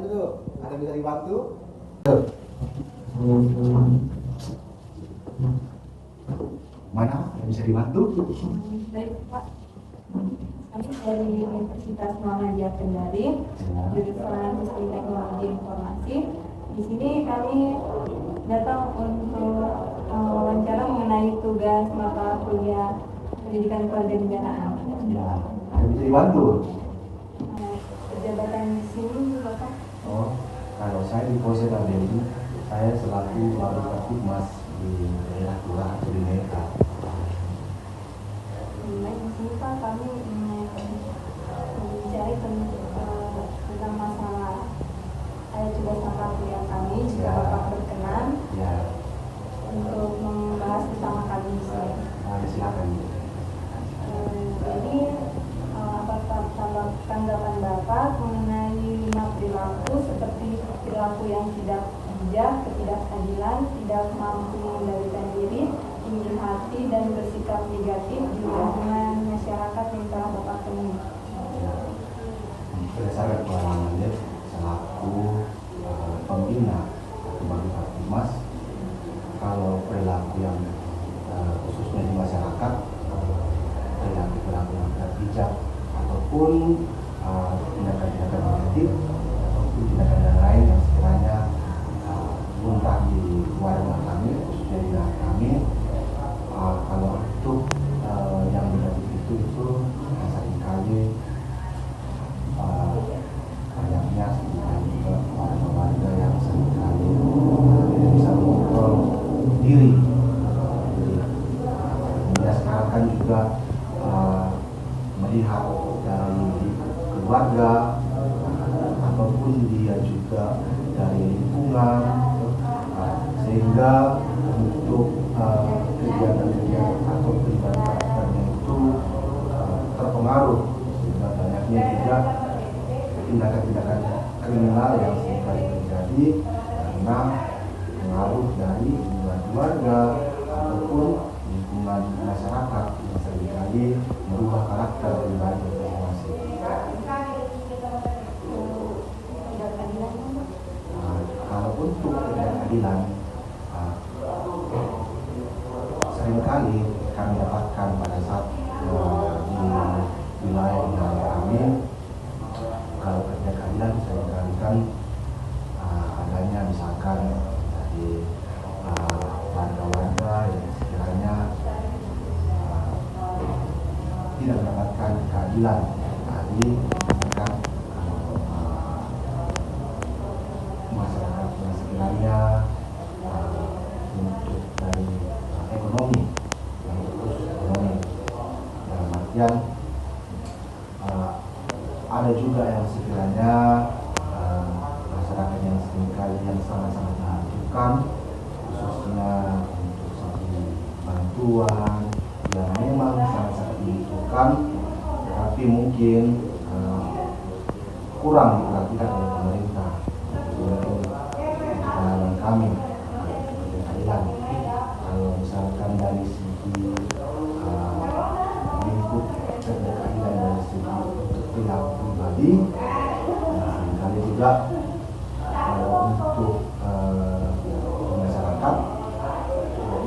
dulu. Ada yang bisa dibantu? Mana yang bisa dibantu? Baik Pak, kami dari Universitas Muhammadiyah Kendari, jurusan Sistem Teknologi Informasi. Di sini kami datang untuk wawancara mengenai tugas mata kuliah Pendidikan Kewarganegaraan. Ya, ada yang bisa dibantu? Jabatan di sini Bapak? Oh, kalau saya di Polsek Abeli, saya selaku Wali Mas di daerah Kelurahan atau di Meta. Baik, di sini Pak kami bicara tentang masalah tugas mata kuliah kami. Jika Ya. Bapak berkenan Ya, untuk membahas bersama kami di sini. silakan. Jadi apa tanggapan Bapak mengenai 5 perilaku seperti perilaku yang tidak bijak, ketidakadilan, tidak mampu mengendalikan diri, tinggi hati, dan bersikap negatif di lingkungan masyarakat yang telah Bapak temui? Berdasarkan pengalamannya selaku pembina atau Bupati Mas, kalau perilaku yang khususnya di masyarakat, perilaku yang tidak bijak ataupun tindakan-tindakan negatif ataupun tindakan lain yang sekiranya muntah di warga kami, khususnya di daerah kami, kalau untuk yang negatif itu seringkali banyaknya juga warga-warga yang seringkali tidak bisa mengontrol diri. Kemudian sekarang kan juga melihat dari keluarga ataupun dia juga dari lingkungan, sehingga untuk kegiatan-kegiatan atau peribadatan itu terpengaruh, sehingga banyaknya juga tindakan-tindakan kriminal yang seringkali terjadi karena pengaruh dari lingkungan keluarga ataupun lingkungan masyarakat yang seringkali merubah karakter pribadi masing-masing. Kalau untuk ketidakadilan, seringkali kami dapatkan pada saat di wilayah kami, kalau ketidakadilan seringkali kan adanya misalkan dari warga-warga yang sekiranya tidak mendapatkan keadilan tadi, misalkan masyarakat yang sekiranya untuk dari ekonomi, yang terus ekonomi dalam artian ada juga yang sekiranya masyarakat yang seringkali yang sangat-sangat membutuhkan, khususnya untuk satu bantuan yang memang sangat-sangat dibutuhkan, tapi mungkin kurang diperhatikan oleh pemerintah. Untuk pengalaman kami keadilan, kalau misalkan dari segi lingkup keadilan dari segi perilaku pribadi, seringkali juga untuk masyarakat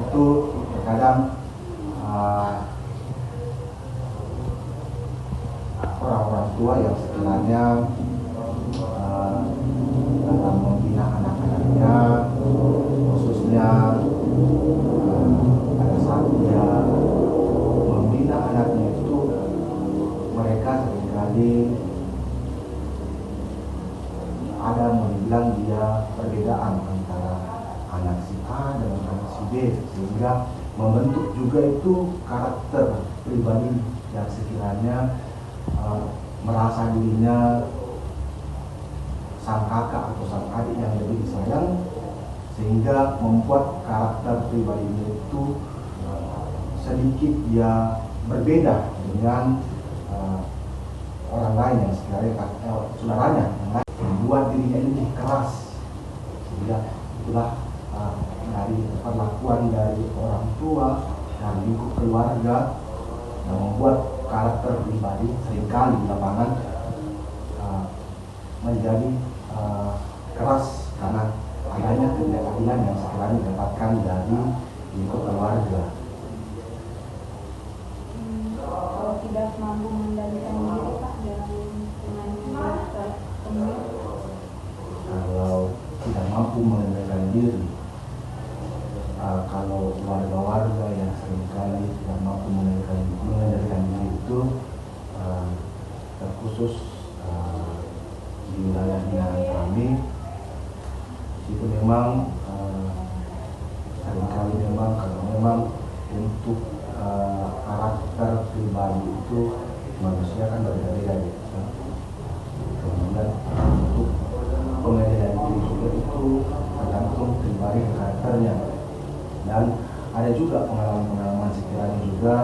itu terkadang orang-orang tua yang sekiranya dalam membina anak-anaknya, khususnya pada saat dia membina anaknya itu, mereka seringkali ada membilang dia perbedaan antara anak si A dengan anak si B, sehingga membentuk juga itu karakter pribadi yang sekiranya merasa dirinya sang kakak atau sang adik yang lebih disayang, sehingga membuat karakter pribadinya itu sedikit dia berbeda dengan orang lain yang sekiranya saudaranya yang lain, membuat dirinya ini lebih keras, sehingga itulah dari perlakuan dari orang tua dan lingkup keluarga yang membuat karakter pribadi seringkali di lapangan menjadi keras karena adanya ketidakadilan yang sekiranya didapatkan dari lingkup keluarga. Kalau tidak mampu mengendalikan diri Pak dengan kalau tidak mampu mengendalikan diri, kalau warga-warga yang seringkali tidak mampu mengendalikan diri itu terkhusus di wilayah binaan kami itu memang seringkali memang kalau memang untuk karakter pribadi itu manusia kan berbeda-beda gitu. Kemudian untuk pengendalian diri juga itu tergantung pribadi karakternya, dan ada juga pengalaman-pengalaman sekiranya juga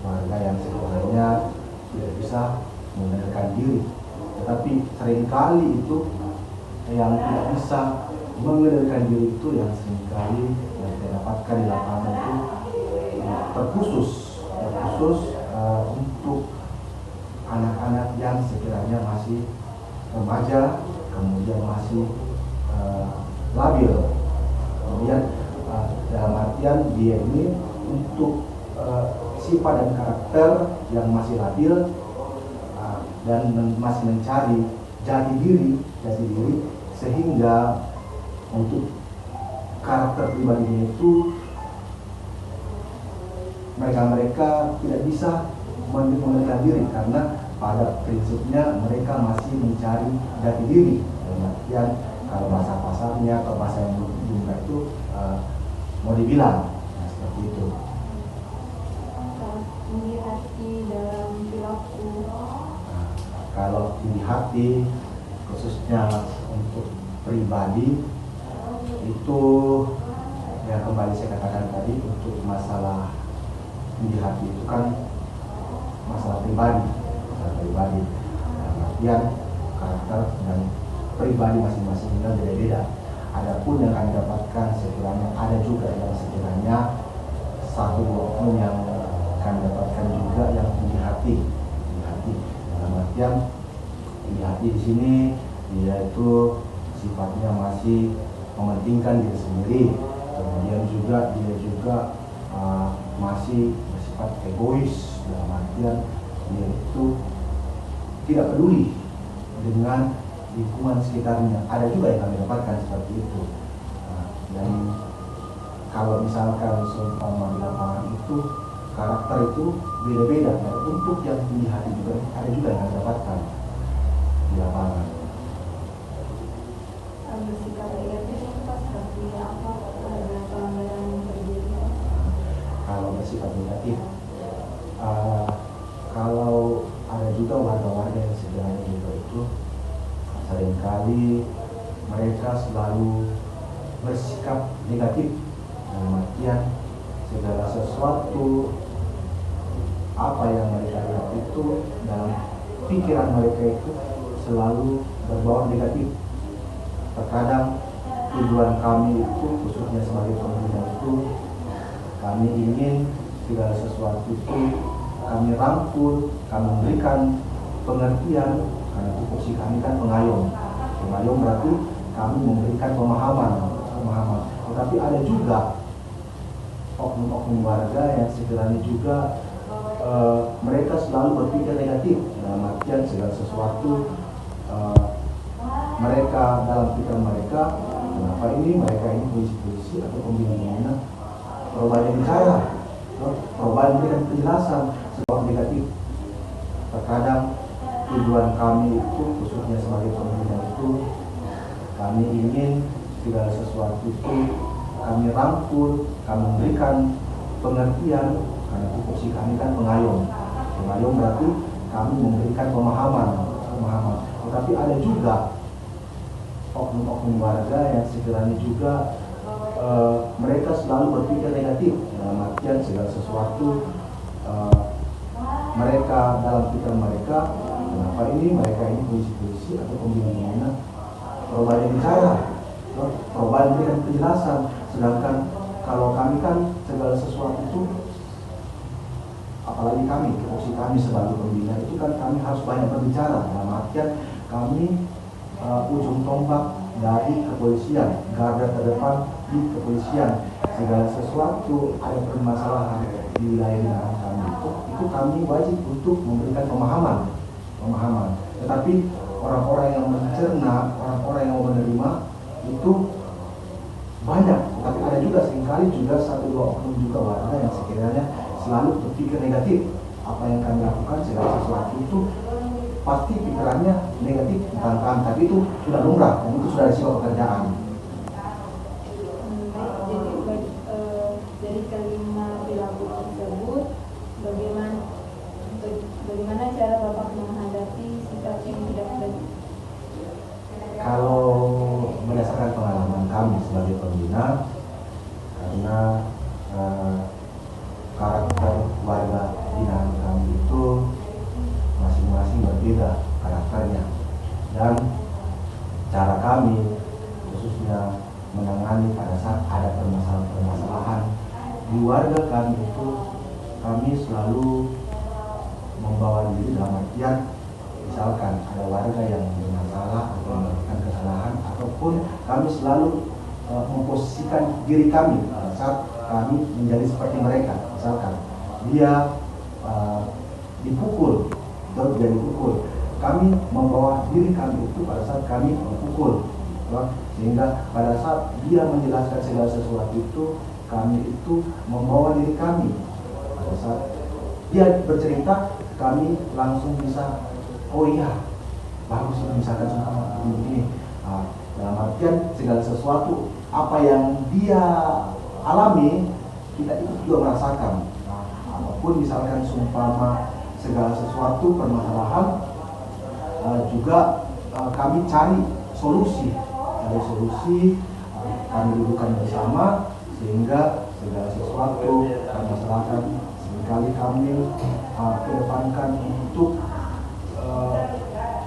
warga yang sekiranya tidak bisa mengendalikan diri, tetapi seringkali itu yang tidak bisa mengendalikan diri itu yang seringkali yang kita dapatkan di lapangan itu terkhusus untuk anak-anak yang sekiranya masih remaja, kemudian masih labil. Kemudian dalam artian dia ini untuk sifat dan karakter yang masih labil dan masih mencari jati diri, sehingga untuk karakter pribadinya itu mereka tidak bisa mengendalikan diri karena pada prinsipnya mereka masih mencari jati diri. Dalam artian kalau bahasa pasarnya atau bahasa yang jumlah itu mau dibilang seperti itu. Tinggi hati dalam perilaku. Kalau tinggi hati khususnya untuk pribadi itu yang kembali saya katakan tadi, untuk masalah tinggi hati itu kan masalah pribadi. Artian karakter dan pribadi masing-masing kan beda-beda. Adapun yang kami dapatkan sekiranya ada juga yang sekiranya satu oknum yang kami dapatkan juga yang tinggi hati. Dalam artian tinggi hati di sini dia itu sifatnya masih mementingkan diri sendiri, kemudian juga dia juga masih bersifat egois. Dalam artian dia itu tidak peduli dengan lingkungan sekitarnya. Ada juga yang kami dapatkan seperti itu. Dan kalau misalkan seumpama di lapangan itu karakter itu beda-beda. Dan untuk yang tinggi hati juga ada juga yang kami dapatkan di lapangan. Bersikap negatif itu seperti apa? Ada pelanggaran yang terjadi? Kalau bersifat negatif, kalau ada juga warga-warga yang sebenarnya juga itu seringkali mereka selalu bersikap negatif. Dalam artian segala sesuatu apa yang mereka lihat itu dalam pikiran mereka itu selalu berbau negatif. Terkadang tujuan kami itu khususnya sebagai pembina itu kami ingin segala sesuatu itu kami rangkul, kami memberikan pengertian, karena tupoksi kami kan pengayom. Pengayom berarti kami memberikan pemahaman. Tetapi ada juga oknum-oknum warga yang sekiranya juga mereka selalu berpikir negatif. Dalam artian segala sesuatu mereka dalam pikiran mereka, kenapa ini mereka ini polisi atau pembina perubahan bicara, perubahan memberikan penjelasan sebuah negatif. Terkadang tujuan kami itu khususnya sebagai pembina itu kami ingin segala sesuatu itu kami rangkul, kami memberikan pengertian, karena tupoksi kami kan pengayom. Pengayom berarti kami memberikan pemahaman. Tetapi ada juga oknum-oknum warga yang sekiranya juga mereka selalu berpikir negatif. Dalam artian segala sesuatu mereka dalam pikiran mereka, kenapa ini mereka ini polisi atau pembina perubahan bicara, perubahan memberikan penjelasan. Sedangkan kalau kami kan segala sesuatu itu, apalagi kami, tupoksi kami sebagai pembina itu kan kami harus banyak berbicara. Dalam artian kami ujung tombak dari kepolisian, garda terdepan di kepolisian. Segala sesuatu ada permasalahan di wilayah binaan kami itu kami wajib untuk memberikan pemahaman. Tetapi orang-orang yang mencerna, orang-orang yang menerima itu banyak, tapi ada juga seringkali juga satu dua oknum juga warga yang sekiranya selalu berpikir negatif. Apa yang kami lakukan segala sesuatu itu pasti pikirannya negatif tentang kami, tapi itu sudah lumrah dan itu sudah risiko pekerjaan. Dari kelima perilaku tersebut, bagaimana cara Bapak menghadapi sikap yang tidak baik? Kalau berdasarkan pengalaman kami sebagai pembina, karena karakter warga binaan kami itu masing-masing berbeda karakternya, dan cara kami khususnya menangani pada saat ada permasalahan di warga kami itu, kami selalu membawa diri dalam artian misalkan ada warga yang bermasalah atau melakukan kesalahan, ataupun kami selalu memposisikan diri kami pada saat kami menjadi seperti mereka. Misalkan dia dipukul atau dia dipukul, kami membawa diri kami itu pada saat kami dipukul, sehingga pada saat dia menjelaskan segala sesuatu itu, kami itu membawa diri kami. Pada saat dia bercerita, kami langsung bisa, oh iya, bagus, misalkan begini. Dalam artian segala sesuatu apa yang dia alami, kita itu juga merasakan. Apapun misalkan seumpama segala sesuatu permasalahan, juga kami cari solusi, kami dudukkan bersama sehingga segala sesuatu permasalahan seringkali kami kedepankan untuk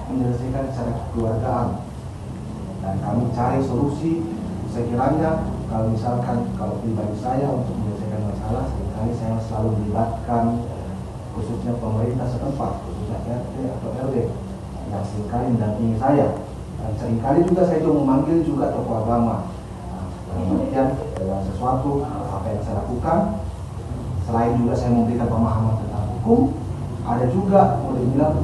menyelesaikan secara kekeluargaan, dan kami cari solusi. Sekiranya kalau pribadi saya untuk menyelesaikan masalah, seringkali saya selalu melibatkan khususnya pemerintah setempat, khususnya RT atau RW yang seringkali mendampingi saya, dan seringkali juga saya juga memanggil juga tokoh agama. Kemudian segala sesuatu apa yang saya lakukan, selain juga saya memberikan pemahaman tentang hukum, ada juga boleh bilang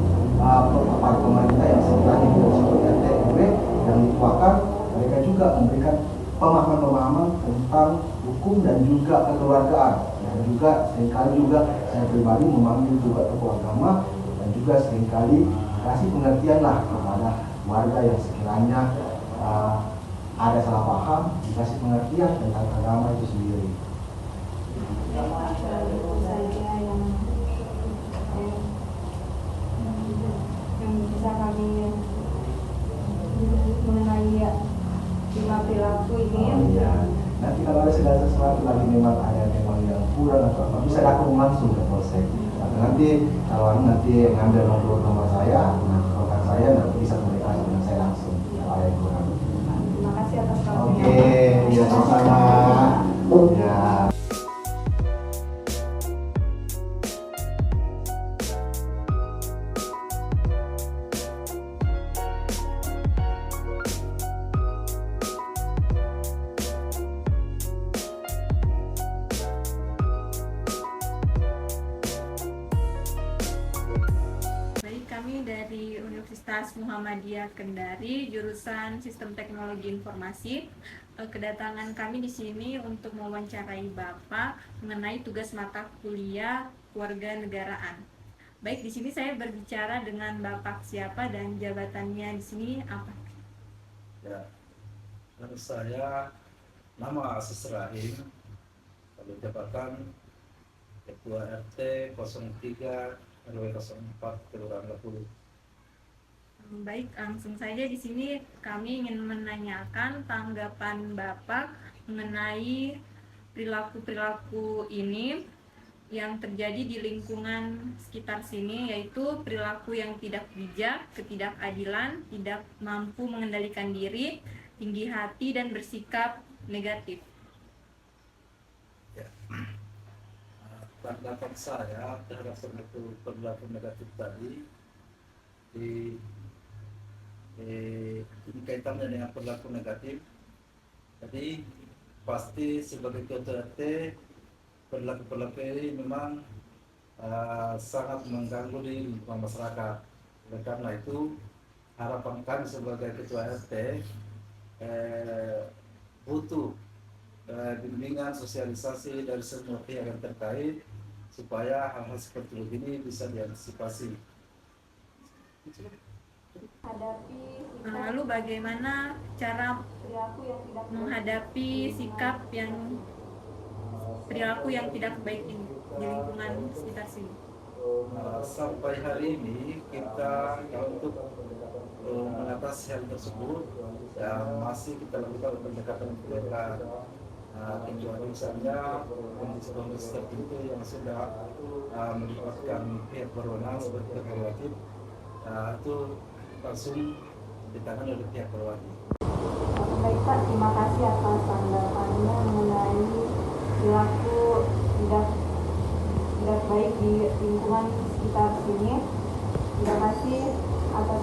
para pemerintah yang sekiranya tidak seperti RT RW yang dituakan, mereka juga memberikan pemahaman tentang hukum dan juga kekeluargaan. Dan juga seringkali juga saya pribadi memanggil juga tokoh agama, dan juga seringkali kasih pengertian lah kepada warga yang sekiranya ada salah paham, dikasih pengertian tentang agama itu sendiri. Yang bisa kami mengenai lima perilaku ini. Ya. Nanti kalau ada segala sesuatu lagi memang yang kurang atau apa, bisa datang langsung ke polsek. Atau nanti kalau nanti ngambil nomor saya, kontak saya, nanti bisa komunikasi dengan saya langsung. Kalau yang kurang. Terima kasih atas waktunya. Oke, ya sama-sama. Ya. Kami dari Universitas Muhammadiyah Kendari, jurusan Sistem Teknologi Informasi. Kedatangan kami di sini untuk mewawancarai Bapak mengenai tugas mata kuliah Kewarganegaraan. Baik, di sini saya berbicara dengan Bapak siapa dan jabatannya di sini apa? Ya, nama saya nama Asis Rahim, kalau jabatan Ketua RT 03 RW 04 Kelurahan Gapulu. Baik, langsung saja di sini kami ingin menanyakan tanggapan Bapak mengenai perilaku-perilaku ini yang terjadi di lingkungan sekitar sini, yaitu perilaku yang tidak bijak, ketidakadilan, tidak mampu mengendalikan diri, tinggi hati, dan bersikap negatif. Ya. Tanggapan saya terhadap perilaku negatif tadi ini kaitannya dengan perilaku negatif. Jadi pasti sebagai ketua RT perilaku ini memang sangat mengganggu di lingkungan masyarakat. Oleh karena itu harapan kami sebagai ketua RT butuh bimbingan sosialisasi dari semua pihak yang terkait supaya hal-hal seperti ini bisa diantisipasi. Lalu bagaimana cara menghadapi sikap yang perilaku yang tidak baik ini di lingkungan sekitar sini? Sampai hari ini kita untuk mengatasi hal tersebut masih kita lakukan pendekatan kecuali misalnya kondisi-kondisi tertentu yang sudah melibatkan pihak berwenang seperti pihak itu langsung ditangani oleh pihak berwajib. Baik Pak, terima kasih atas tanggapannya mengenai perilaku tidak baik di lingkungan sekitar sini. Terima kasih atas